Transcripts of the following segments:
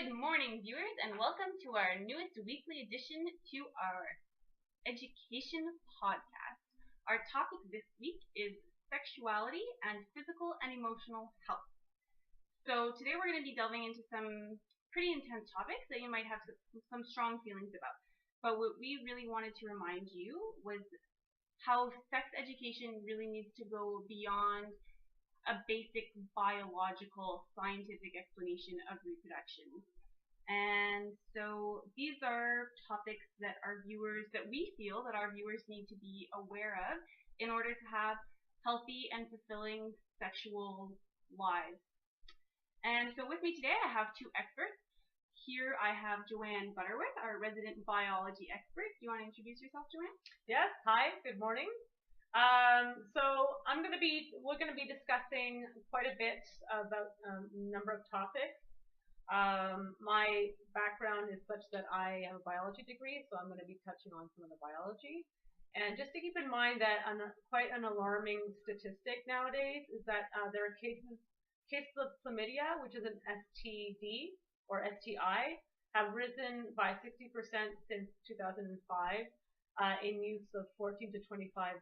Good morning, viewers, and welcome to our newest weekly addition to our education podcast. Our topic this week is sexuality and physical and emotional health. So today we're going to be delving into some pretty intense topics that you might have some strong feelings about. But what we really wanted to remind you was how sex education really needs to go beyond a basic biological scientific explanation of reproduction. And so these are topics that we feel that our viewers need to be aware of in order to have healthy and fulfilling sexual lives. And so with me today I have two experts. Here I have Joanne Butterworth, our resident biology expert. Do you want to introduce yourself, Joanne? Yes, hi, good morning. So we're going to be discussing quite a bit about a number of topics. My background is such that I have a biology degree, so I'm going to be touching on some of the biology. And just to keep in mind that quite an alarming statistic nowadays is that there are cases of chlamydia, which is an STD or STI, have risen by 60% since 2005 in youths of 14 to 25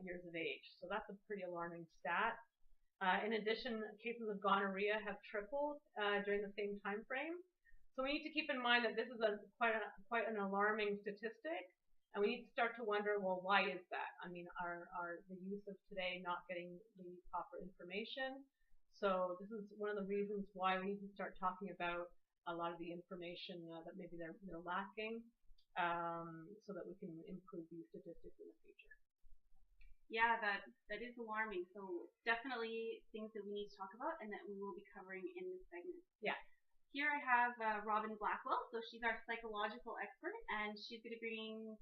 years of age. So that's a pretty alarming stat. In addition, cases of gonorrhea have tripled during the same time frame. So we need to keep in mind that this is quite an alarming statistic, and we need to start to wonder, well, why is that? I mean, are the youth of today not getting the proper information? So this is one of the reasons why we need to start talking about a lot of the information that maybe they're lacking, so that we can improve these statistics in the future. Yeah, that is alarming. So definitely things that we need to talk about and that we will be covering in this segment. Yeah. Here I have Robyn Blackwell. So she's our psychological expert, and she's going to bring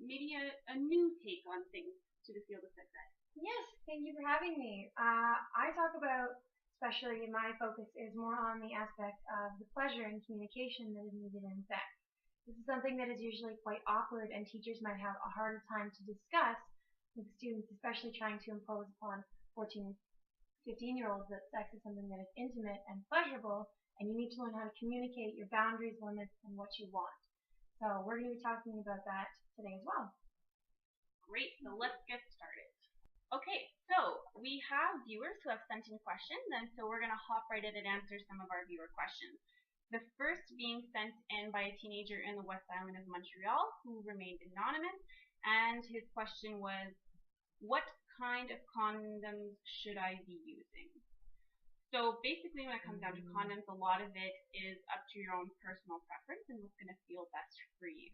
maybe a new take on things to the field of sex ed. Yes, thank you for having me. I talk about, especially my focus is more on the aspect of the pleasure and communication that is needed in sex. This is something that is usually quite awkward, and teachers might have a harder time to discuss with students, especially trying to impose upon 14, 15-year-olds that sex is something that is intimate and pleasurable, and you need to learn how to communicate your boundaries, limits, and what you want. So we're going to be talking about that today as well. Great, so let's get started. Okay, so we have viewers who have sent in questions, and so we're going to hop right in and answer some of our viewer questions. The first being sent in by a teenager in the West Island of Montreal who remained anonymous, and his question was, what kind of condoms should I be using? So basically when it comes down to condoms, a lot of it is up to your own personal preference and what's going to feel best for you.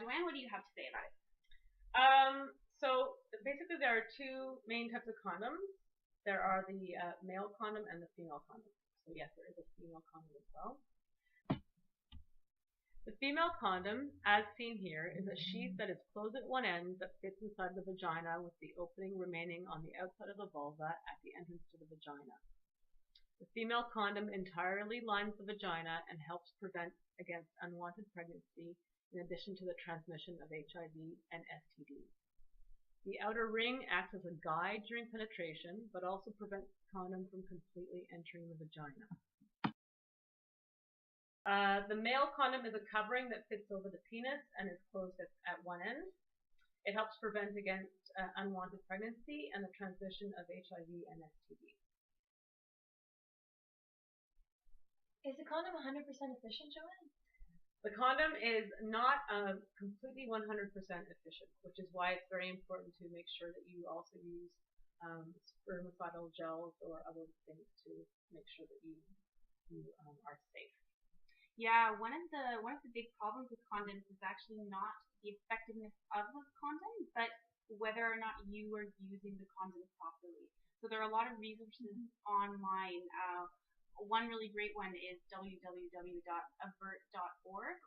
Joanne, what do you have to say about it? So basically there are two main types of condoms. There are the male condom and the female condom. So yes, there is a female condom as well. The female condom, as seen here, is a sheath that is closed at one end that fits inside the vagina with the opening remaining on the outside of the vulva at the entrance to the vagina. The female condom entirely lines the vagina and helps prevent against unwanted pregnancy in addition to the transmission of HIV and STDs. The outer ring acts as a guide during penetration, but also prevents the condom from completely entering the vagina. The male condom is a covering that fits over the penis and is closed at one end. It helps prevent against unwanted pregnancy and the transmission of HIV and STDs. Is the condom 100% efficient, Joanne? The condom is not completely 100% efficient, which is why it's very important to make sure that you also use spermicidal gels or other things to make sure that you are safe. Yeah, one of the big problems with condoms is actually not the effectiveness of the condom, but whether or not you are using the condom properly. So there are a lot of resources online. One really great one is www.avert.org,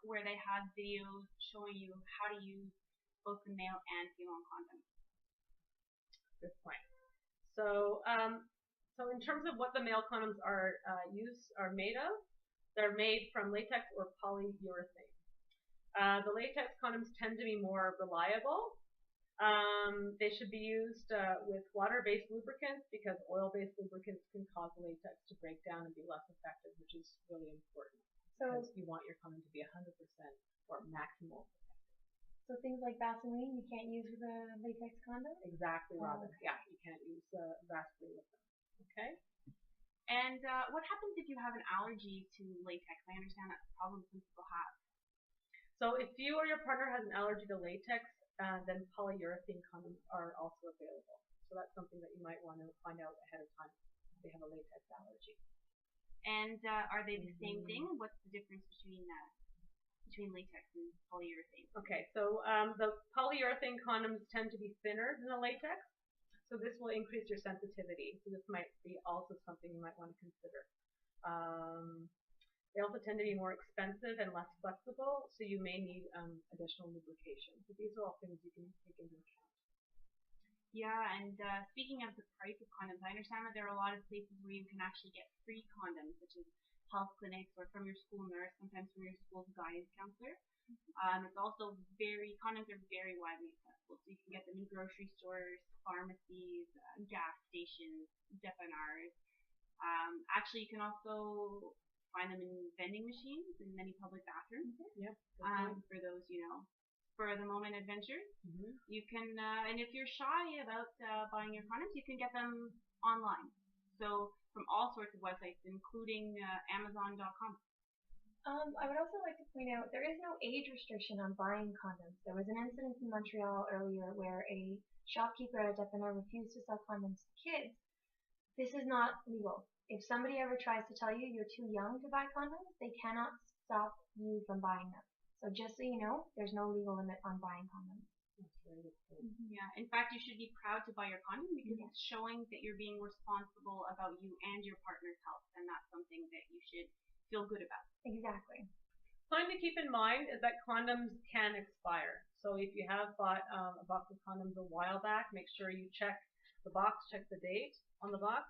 where they have videos showing you how to use both the male and female condoms. Good point. So in terms of what the male condoms are made of, they're made from latex or polyurethane. The latex condoms tend to be more reliable, They should be used with water-based lubricants because oil-based lubricants can cause latex to break down and be less effective, which is really important because you want your condom to be 100% or maximal. So things like Vaseline you can't use with a latex condom? Exactly, Robyn. Yeah, you can't use Vaseline with them. Okay? And what happens if you have an allergy to latex? I understand that's a problem some people have. So if you or your partner has an allergy to latex, then polyurethane condoms are also available. So that's something that you might want to find out ahead of time if they have a latex allergy. And are they the same thing? What's the difference between latex and polyurethane? Okay, so the polyurethane condoms tend to be thinner than the latex, so this will increase your sensitivity. So this might be also something you might want to consider. They also tend to be more expensive and less flexible, so you may need additional lubrication. So these are all things you can take into account. Yeah, and speaking of the price of condoms, I understand that there are a lot of places where you can actually get free condoms, such as health clinics or from your school nurse, sometimes from your school's guidance counselor. It's also condoms are very widely accessible, so you can get them in grocery stores, pharmacies, gas stations, dépanneurs. Actually, you can also find them in vending machines in many public bathrooms. Yep. For those, for the moment adventures. You can, and if you're shy about buying your condoms, you can get them online. So from all sorts of websites, including Amazon.com. I would also like to point out there is no age restriction on buying condoms. There was an incident in Montreal earlier where a shopkeeper at a dépanneur refused to sell condoms to kids. This is not legal. If somebody ever tries to tell you you're too young to buy condoms, they cannot stop you from buying them. So just so you know, there's no legal limit on buying condoms. That's very good. Yeah. In fact, you should be proud to buy your condom because it's showing that you're being responsible about you and your partner's health, and that's something that you should feel good about. Exactly. Something to keep in mind is that condoms can expire. So if you have bought a box of condoms a while back, make sure you check the box, check the date on the box.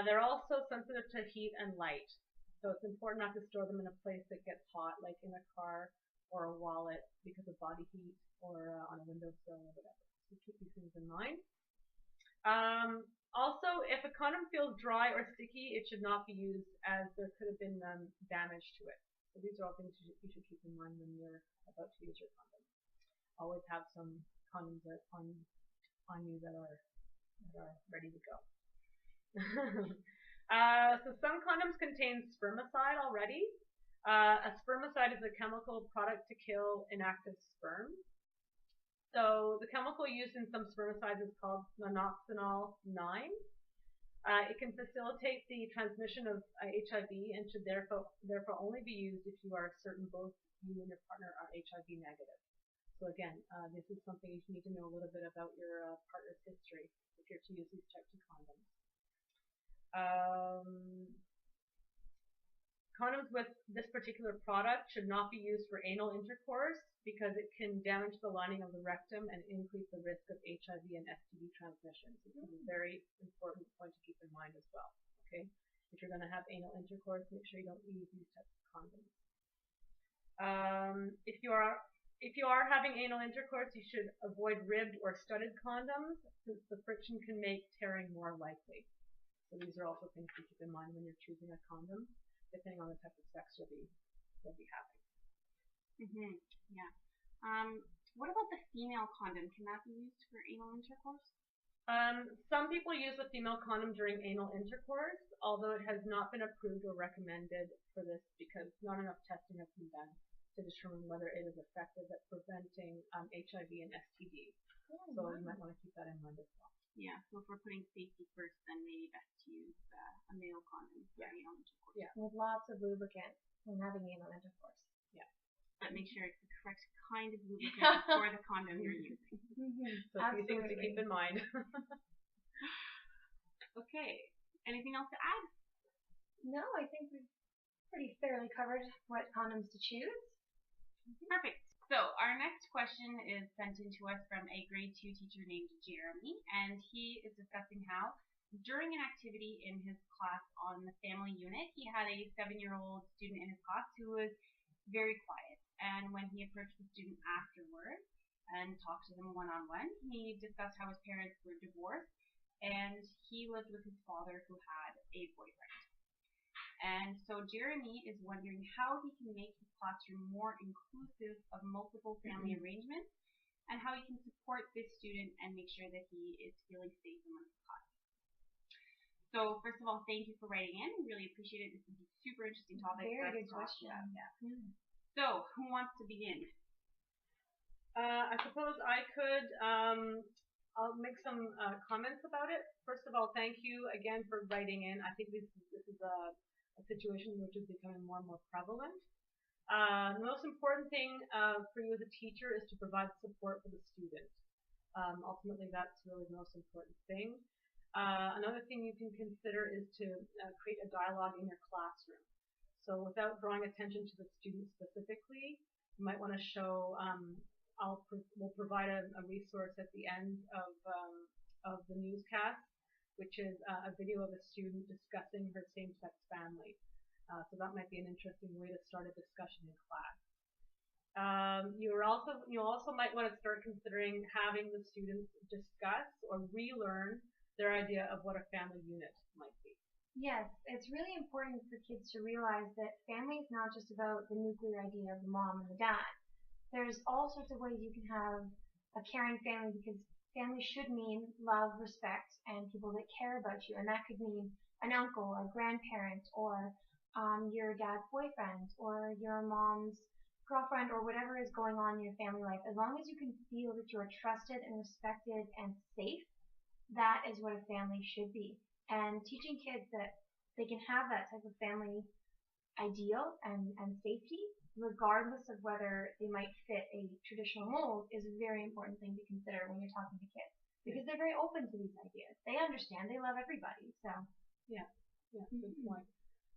They're also sensitive to heat and light. So it's important not to store them in a place that gets hot, like in a car or a wallet because of body heat or on a windowsill or whatever. So keep these things in mind. Also, if a condom feels dry or sticky, it should not be used as there could have been damage to it. So these are all things you should keep in mind when you're about to use your condom. Always have some condoms on you that are ready to go. So some condoms contain spermicide already. A spermicide is a chemical product to kill inactive sperm. So the chemical used in some spermicides is called monoxynol 9. It can facilitate the transmission of HIV and should therefore only be used if you are certain both you and your partner are HIV negative. So again, this is something you need to know a little bit about your partner's history if you're to use these types of condoms. Condoms with this particular product should not be used for anal intercourse because it can damage the lining of the rectum and increase the risk of HIV and STD transmission. So this is a very important point to keep in mind as well. Okay, if you're going to have anal intercourse, make sure you don't use these types of condoms. If you are having anal intercourse, you should avoid ribbed or studded condoms since the friction can make tearing more likely. So these are also things to keep in mind when you're choosing a condom, depending on the type of sex you'll be having. Yeah. What about the female condom? Can that be used for anal intercourse? Some people use the female condom during anal intercourse, although it has not been approved or recommended for this because not enough testing has been done to determine whether it is effective at preventing HIV and STD. So you might want to keep that in mind as well. Yeah, so if we're putting safety first, then maybe best to use a male condom for anal intercourse. Yeah, with lots of lubricant when having anal intercourse. Yeah, but make sure it's the correct kind of lubricant for the condom you're using. So a few things to keep in mind. Okay, anything else to add? No, I think we've pretty fairly covered what condoms to choose. Perfect. So our next question is sent in to us from a grade 2 teacher named Jeremy, and he is discussing how during an activity in his class on the family unit, he had a 7-year-old student in his class who was very quiet. And when he approached the student afterwards, and talked to them one-on-one. He discussed how his parents were divorced, and he lived with his father who had a boyfriend. And so Jeremy is wondering how he can make his classroom more inclusive of multiple family arrangements, and how he can support this student and make sure that he is feeling safe amongst the class. So first of all, thank you for writing in. We really appreciate it. This is a super interesting topic. Very good question. Yeah. So who wants to begin? I suppose I could. I'll make some comments about it. First of all, thank you again for writing in. I think this is a situation which is becoming more and more prevalent. The most important thing for you as a teacher is to provide support for the student. Ultimately, that's really the most important thing. Another thing you can consider is to create a dialogue in your classroom. So without drawing attention to the student specifically, you might want to show, we'll provide a resource at the end of the newscast, which is a video of a student discussing her same-sex family. So that might be an interesting way to start a discussion in class. You also might want to start considering having the students discuss or relearn their idea of what a family unit might be. Yes, it's really important for kids to realize that family is not just about the nuclear idea of the mom and the dad. There's all sorts of ways you can have a caring family, because family should mean love, respect, and people that care about you. And that could mean an uncle, a grandparent, or your dad's boyfriend, or your mom's girlfriend, or whatever is going on in your family life. As long as you can feel that you are trusted and respected and safe, that is what a family should be. And teaching kids that they can have that type of family ideal and safety, regardless of whether they might fit a traditional mold, is a very important thing to consider when you're talking to kids. Because they're very open to these ideas. They understand. They love everybody. So yeah, good point.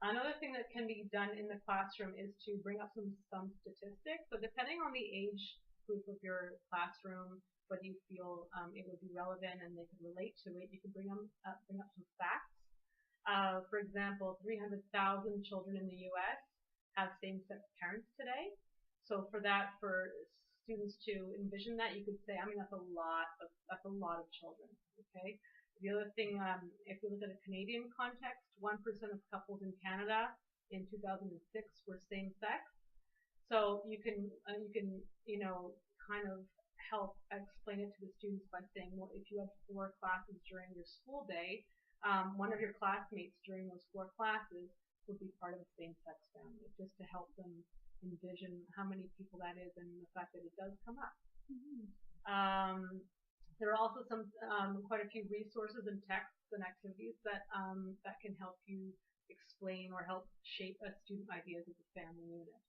Another thing that can be done in the classroom is to bring up some statistics. So depending on the age group of your classroom, whether you feel it would be relevant and they could relate to it, you can bring up some facts. For example, 300,000 children in the U.S. have same-sex parents today. So for students to envision that, you could say, that's a lot of children. Okay. The other thing, if we look at a Canadian context, 1% of couples in Canada in 2006 were same-sex. So you can kind of help explain it to the students by saying, well, if you had 4 classes during your school day, one of your classmates during those 4 classes would be part of a same-sex family, just to help them envision how many people that is and the fact that it does come up. There are also quite a few resources and texts and activities that can help you explain or help shape a student ideas of the family unit.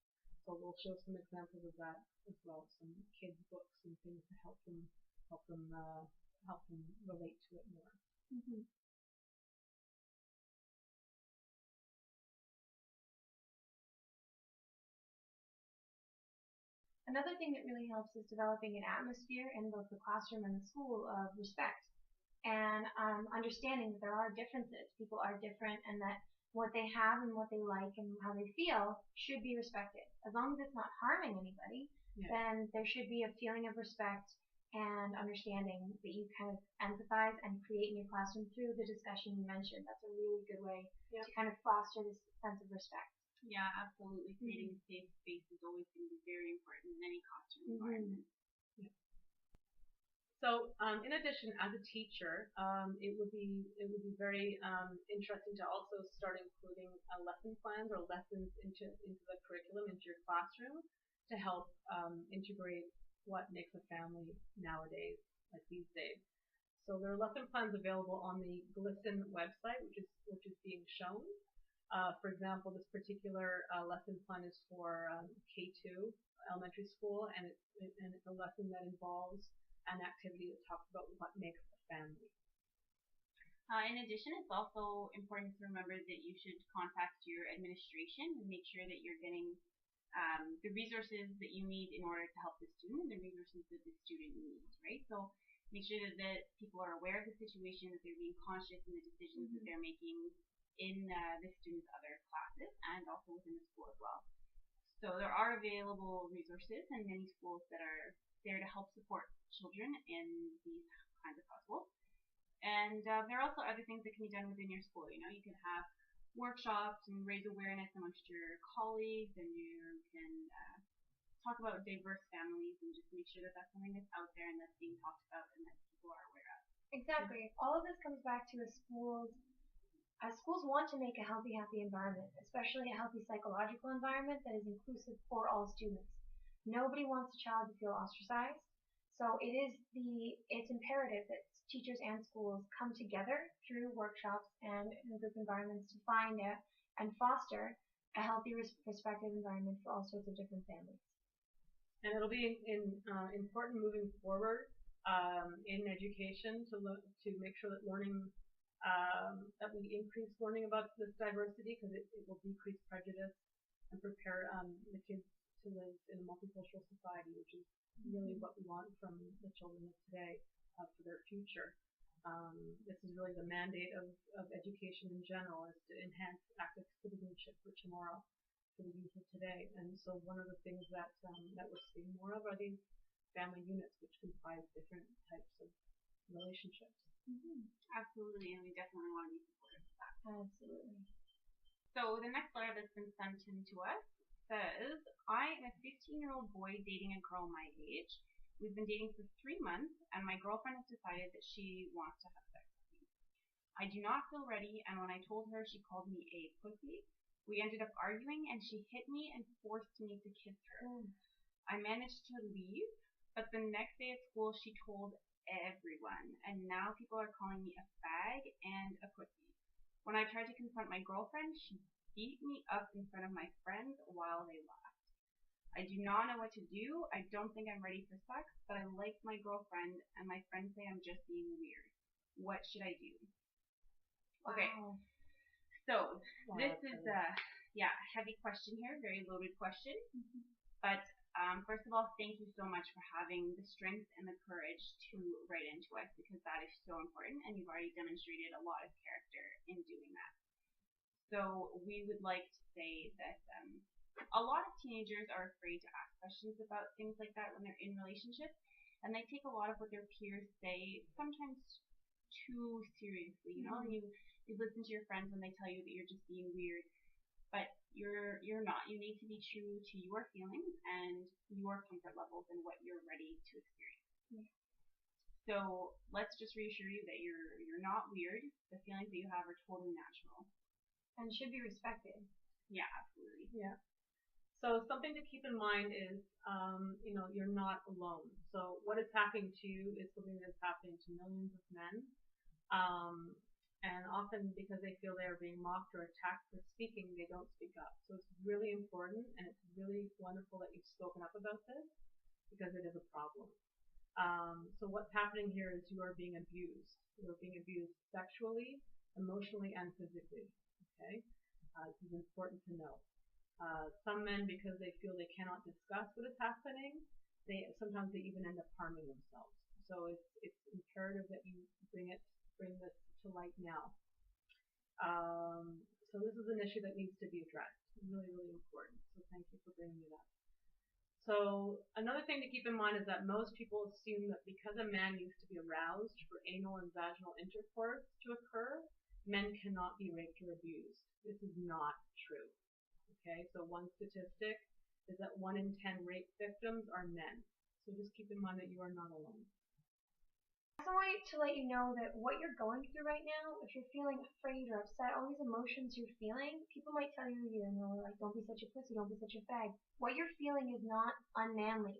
So we'll show some examples of that as well, some kids books and things to help them relate to it more. Another thing that really helps is developing an atmosphere in both the classroom and the school of respect, and understanding that there are differences. People are different, and that what they have and what they like and how they feel should be respected. As long as it's not harming anybody, then there should be a feeling of respect and understanding that you kind of empathize and create in your classroom through the discussion you mentioned. That's a really good way to kind of foster this sense of respect. Yeah, absolutely. Creating a safe space is always going to be very important in any classroom environment. So, in addition, as a teacher, it would be very interesting to also start including lesson plans or lessons into the curriculum, into your classroom, to help integrate what makes a family nowadays, like these days. So there are lesson plans available on the GLSEN website, which is being shown. For example, this particular lesson plan is for K2 elementary school, and it's a lesson that involves an activity that talks about what makes a family. In addition, it's also important to remember that you should contact your administration and make sure that you're getting the resources that you need in order to help the student, and the resources that the student needs, right? So make sure that people are aware of the situation, that they're being conscious in the decisions that they're making in the students' other classes and also within the school as well. So there are available resources in many schools that are there to help support children in these kinds of households. And there are also other things that can be done within your school. You know, you can have workshops and raise awareness amongst your colleagues, and you can talk about diverse families and just make sure that that's something that's out there and that's being talked about and that people are aware of. Exactly. All of this comes back to schools want to make a healthy, happy environment, especially a healthy psychological environment that is inclusive for all students. Nobody wants a child to feel ostracized, so it's imperative that teachers and schools come together through workshops and group environments to find and foster a healthy, respectful environment for all sorts of different families. And it'll be important moving forward in education to make sure that that we increase learning about this diversity, because it will decrease prejudice and prepare the kids to live in a multicultural society, which is really what we want from the children of today for their future. This is really the mandate of education in general, is to enhance active citizenship for tomorrow, for the youth of today. And so one of the things that we're seeing more of are these family units, which comprise different types of relationships. Mm-hmm. Absolutely, and we definitely want to be supportive of that. Absolutely. So the next letter that's been sent in to us says, I am a 15-year-old boy dating a girl my age. We've been dating for 3 months, and my girlfriend has decided that she wants to have sex with me. I do not feel ready, and when I told her, she called me a pussy. We ended up arguing, and she hit me and forced me to kiss her. I managed to leave, but the next day at school, she told everyone, and now people are calling me a fag and a pussy. When I tried to confront my girlfriend, she beat me up in front of my friends while they laughed. I do not know what to do. I don't think I'm ready for sex, but I like my girlfriend, and my friends say I'm just being weird. What should I do? Okay, so this is a heavy question here, very loaded question, but first of all, thank you so much for having the strength and the courage to write into us, because that is so important, and you've already demonstrated a lot of character in doing that. So we would like to say that a lot of teenagers are afraid to ask questions about things like that when they're in relationships, and they take a lot of what their peers say sometimes too seriously, you know, and you listen to your friends when they tell you that you're just being weird. But you're not. You need to be true to your feelings and your comfort levels and what you're ready to experience. Yeah. So let's just reassure you that you're not weird. The feelings that you have are totally natural and should be respected. Yeah, absolutely. Yeah. So something to keep in mind is, you're not alone. So what is happening to you is something that's happening to millions of men. And often because they feel they are being mocked or attacked for speaking, they don't speak up. So it's really important, and it's really wonderful that you've spoken up about this, because it is a problem. So what's happening here is you are being abused. You are being abused sexually, emotionally, and physically. Okay? This is important to know. Some men, because they feel they cannot discuss what is happening, sometimes they even end up harming themselves. So it's imperative that you bring this to light now. So this is an issue that needs to be addressed. Really, really important. So thank you for bringing it up. So another thing to keep in mind is that most people assume that because a man used to be aroused for anal and vaginal intercourse to occur, men cannot be raped or abused. This is not true. Okay, so one statistic is that 1 in 10 rape victims are men. So just keep in mind that you are not alone. I also want to let you know that what you're going through right now, if you're feeling afraid or upset, all these emotions you're feeling, people might tell you, like, don't be such a pussy, don't be such a fag. What you're feeling is not unmanly.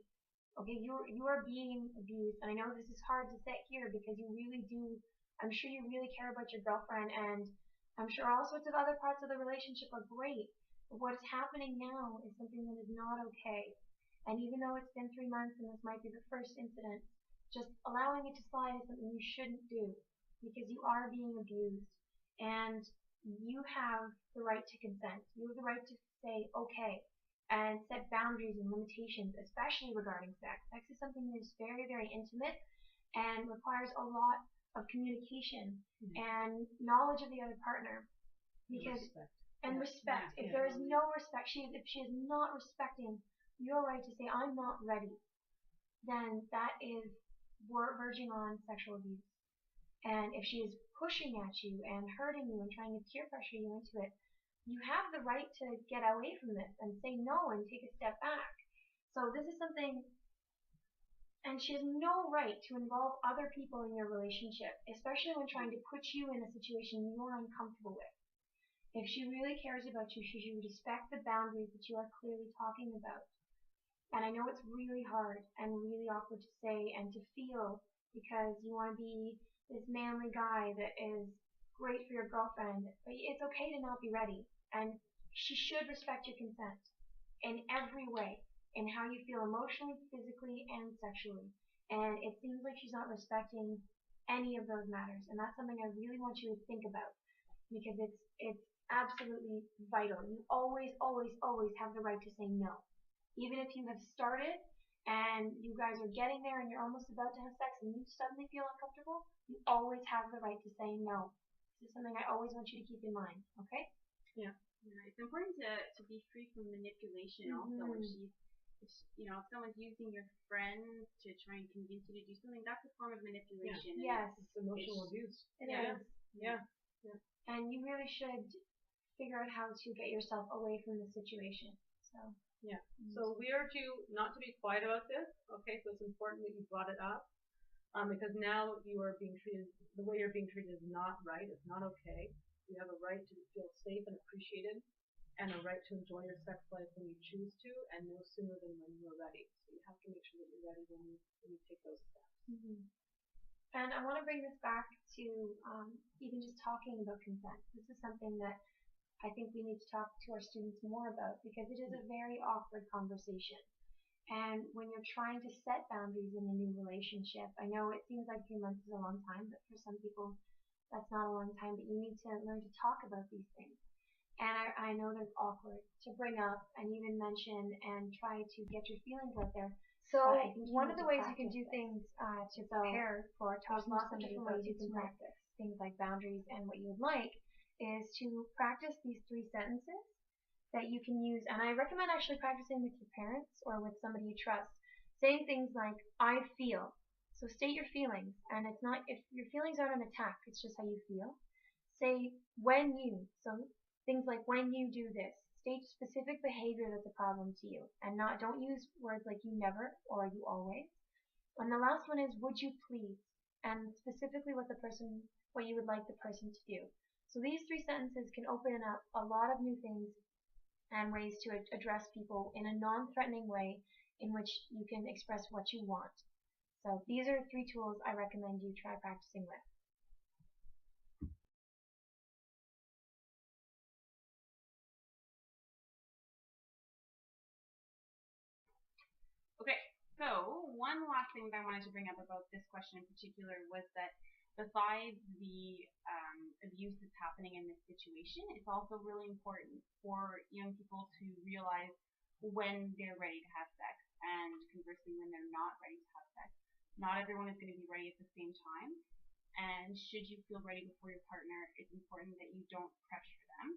Okay, you are being abused, and I know this is hard to say here because you really do. I'm sure you really care about your girlfriend, and I'm sure all sorts of other parts of the relationship are great. But what is happening now is something that is not okay. And even though it's been 3 months and this might be the first incident, just allowing it to slide is something you shouldn't do, because you are being abused, and you have the right to consent. You have the right to say okay and set boundaries and limitations, especially regarding sex. Sex is something that is very, very intimate and requires a lot of communication and knowledge of the other partner. Because And respect. If there is no respect, if she is not respecting your right to say, I'm not ready, then that is verging on sexual abuse. And if she is pushing at you and hurting you and trying to peer pressure you into it, you have the right to get away from this and say no and take a step back. So this is something, and she has no right to involve other people in your relationship, especially when trying to put you in a situation you're uncomfortable with. If she really cares about you, she should respect the boundaries that you are clearly talking about. And I know it's really hard and really awkward to say and to feel because you want to be this manly guy that is great for your girlfriend, but it's okay to not be ready. And she should respect your consent in every way, in how you feel emotionally, physically, and sexually. And it seems like she's not respecting any of those matters. And that's something I really want you to think about because it's absolutely vital. You always, always, always have the right to say no. Even if you have started and you guys are getting there and you're almost about to have sex and you suddenly feel uncomfortable, you always have the right to say no. This is something I always want you to keep in mind, okay? Yeah. It's important to be free from manipulation also. If someone's using your friends to try and convince you to do something, that's a form of manipulation. Yeah. Yes. It's emotional abuse. It is. Yeah. And you really should figure out how to get yourself away from the situation. So. Yeah. So we urge you not to be quiet about this. Okay. So it's important that you brought it up because now you are being treated the way you're being treated is not right. It's not okay. You have a right to feel safe and appreciated, and a right to enjoy your sex life when you choose to, and no sooner than when you're ready. So you have to make sure that you're ready when you take those steps. Mm-hmm. And I want to bring this back to even just talking about consent. This is something that I think we need to talk to our students more about because it is a very awkward conversation. And when you're trying to set boundaries in a new relationship, I know it seems like 3 months is a long time, but for some people that's not a long time, but you need to learn to talk about these things. And I know they're awkward to bring up and even mention and try to get your feelings out there. So one of the ways you can do things to prepare for talking to somebody about ways you can practice things like boundaries and what you would like is to practice these 3 sentences that you can use. And I recommend actually practicing with your parents or with somebody you trust. Saying things like, I feel. So state your feelings. And it's not, if your feelings aren't an attack, it's just how you feel. Say, when you. So things like, when you do this. State specific behavior that's a problem to you. And don't use words like you never or you always. And the last one is, would you please? And specifically what you would like the person to do. So these 3 sentences can open up a lot of new things and ways to address people in a non-threatening way in which you can express what you want. So these are 3 tools I recommend you try practicing with. Okay, so one last thing that I wanted to bring up about this question in particular was that besides the abuse that's happening in this situation, it's also really important for young people to realize when they're ready to have sex and conversely when they're not ready to have sex. Not everyone is going to be ready at the same time, and should you feel ready before your partner, it's important that you don't pressure them.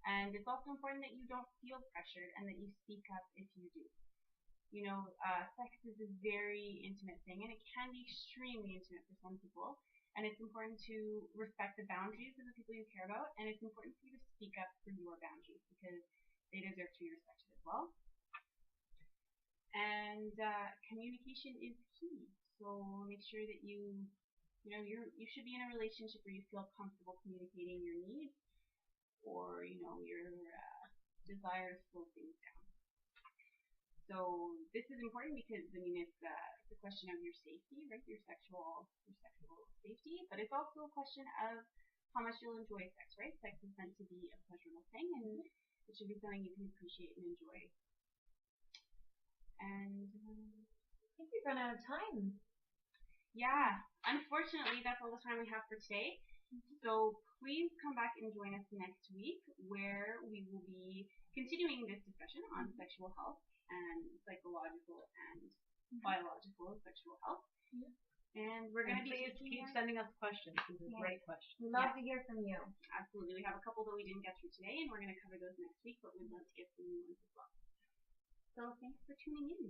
And it's also important that you don't feel pressured and that you speak up if you do. Sex is a very intimate thing, and it can be extremely intimate for some people. And it's important to respect the boundaries of the people you care about, and it's important for you to speak up for your boundaries because they deserve to be respected as well. And communication is key. So make sure that you should be in a relationship where you feel comfortable communicating your needs or your desire to slow things down. So this is important because it's a question of your safety, right? Your sexual safety, but it's also a question of how much you'll enjoy sex, right? Sex is meant to be a pleasurable thing, and it should be something you can appreciate and enjoy. And I think we've run out of time. Yeah, unfortunately, that's all the time we have for today. So please come back and join us next week, where we will be continuing this discussion on sexual health and psychological and biological sexual health. And we're going to be please keep sending us questions. These are great questions. We'd love to hear from you. Absolutely. We have a couple that we didn't get through today, and we're going to cover those next week, but we'd love to get some new ones as well. So thanks for tuning in.